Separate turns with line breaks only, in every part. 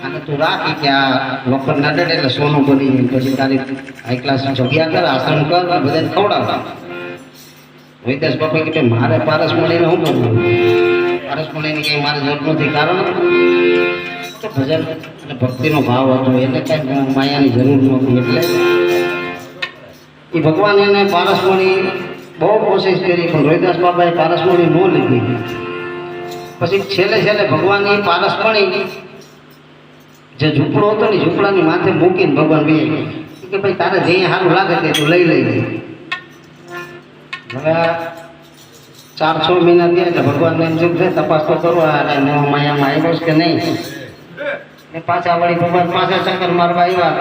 અને તું રાખી કે આ લોકો નડે એટલે સોનું બની પછી તારી હાઈ ક્લાસ જગ્યા કર આશ્રમ કર બધાને ખવડાવ. રોહિદાસ બાપા કે મારે પારસ મળીને શું કરવું? પારસ મળીને કઈ મારે જરૂર નથી. કારણ તો ભજન અને ભક્તિનો ભાવ હતો એટલે કઈ માયાની જરૂર નહોતી. એટલે એ ભગવાન એને પારસમણી બહુ કોશિશ કરી પણ રોહિદાસ બાબાએ પારસમણી ન લીધી. પછી છેલ્લે ભગવાન એ પારસમણી જે ઝૂંપડો હતો ને ઝૂંપડાની માથે મૂકીને ભગવાન બે કે ભાઈ તારે જે સારું લાગે તે તું લઈ લઈ. હવે 4-6 મહિના થયા એટલે ભગવાનને એમ શું છે તપાસ તો કરવા માયામાં આવ્યો કે નહીં. એ પાછા વળી ભગવાન પાછા ચક્કર મારવા આવ્યા.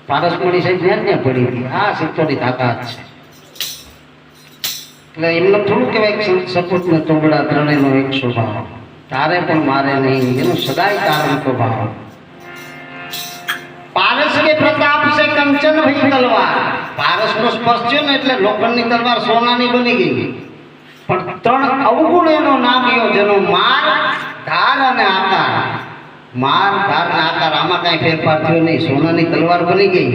પારસમણી સાહેબ ત્યાં પડી હતી. આ સિત્તોની તાકાત છે. એટલે એમને થોડું કહેવાય સપૂત ને તોબડા ત્રણેયનો એક સ્વભાવ. તારે પણ મારે નહીં એનો સદાય તારણ સ્વભાવ. પારસ કે પ્રતાપ સે કંચન ભઈ તલવાર. પારસનો સ્પર્શ થયો ને એટલે લોખંડની તલવાર સોનાની બની ગઈ. પણ 3 અવગુણ એનો નામ્યો જેનો માર ધાર અને આકાર. માર ધાર ને આકાર આમાં કઈ ફેરફાર થયો નહીં. સોનાની તલવાર બની ગઈ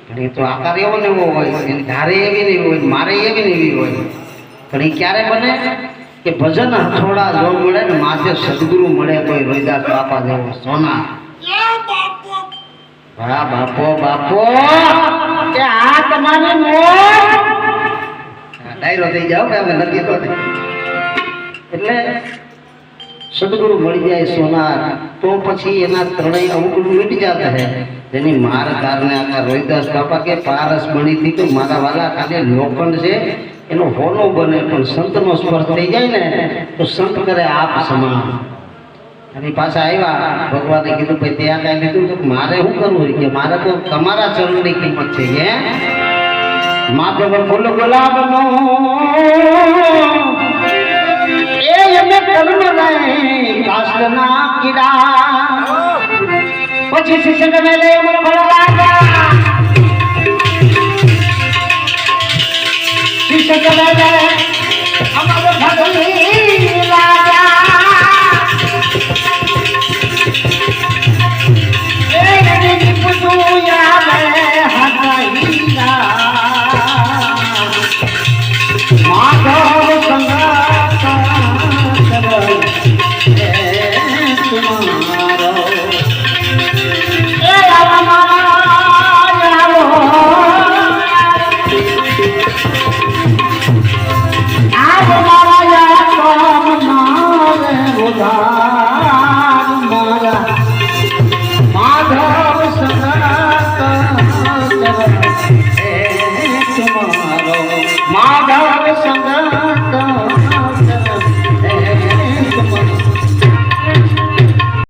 પણ એ તો આકાર એવો ને એવો હોય, એની ધારે એવી ને એવી હોય, મારે એવી ને એવી હોય. પણ એ ક્યારે બને કે ભજન હથોડા જો મળે ને માથે સદગુરુ મળે કોઈ રોહિદાસ બાપા જેવો સોના. હા બાપો કે આ તમારી ડાયરો થઈ જાવ કે અમે નથી તો. એટલે સદગુરુ મળી જાય સોનાર તો પછી એના ત્રણેય અવગુણ મીટી જતા હે. જેની માર કારણે આખા રોહિદાસ બાપા કે પારસ બની હતી તો મારા વાલા ખાલી લોખંડ છે એનો હોનો બને પણ સંતનો સ્પર્શ થઈ જાય ને તો સંત કરે આપ સમાન. અને પાછા આવ્યા ભગવાને કીધું ભાઈ ત્યાં કાંઈ લીધું તો મારે શું કરવું કે મારે તો તમારા ચરણની કિંમત છે. હે માધવ ફૂલ ગુલાબનો એ એમે કર્મ નહીં કાષ્ટના કીડા. પછી શિષ્ય મેલે અમર ભળવા શિષ્ય મેલે અમર ભગવી લાગા. માધવ સંગ